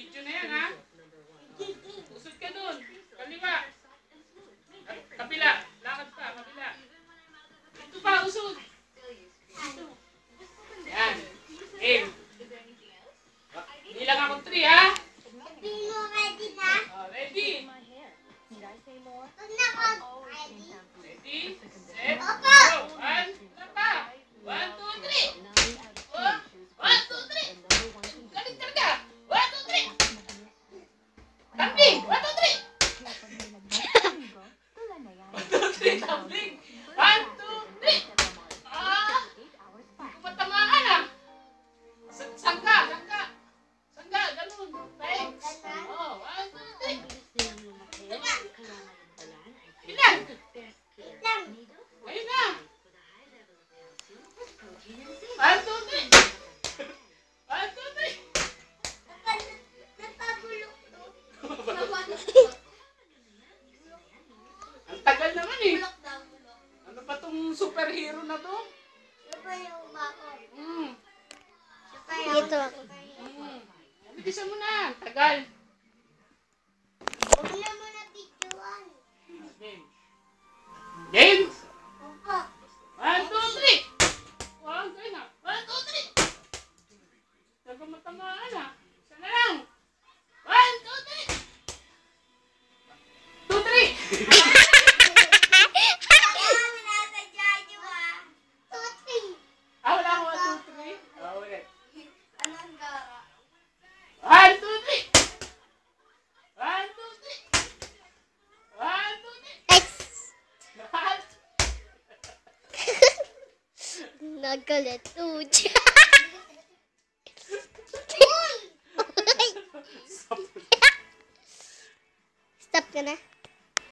Video na yan, ha? Usod ka dun. Kaliwa. Kabila. Lakad pa. Kabila. Ito pa, usod. Yan. Game. Hindi lang ako 3, ha? Ready na? Ready. Ready, set, go. 1, na pa. 1, 2, 3. 1, 2, 3. Galing talaga. 1, 2, 3. Tumbling. 1, 2, 3. 1, 2, 3. Tumbling. 1, 2, 3. Matamaan, ah. Sangga. Sangga, ganun. Thanks. Oh, 1, 2, 3. Ilan? Ayun na. 1, 2, 3. 1, 2, 3. Ang tagal naman eh. Ano pa tong superhero na to? Dito. Bilisan mo na. Tagal. Huwag na muna videoan. Game. Opo. 1, 2, 3. Wow, gano'n na. 1, 2, 3. Tagal matamaan ah. Isa na lang. 1, 2, 3. 2, 3. Ah, wala ko 1, 2, 3. Ah, ulit. 1, 2, 3. 1, 2, 3. 1, 2, 3. Nagkalito. Stop ka na.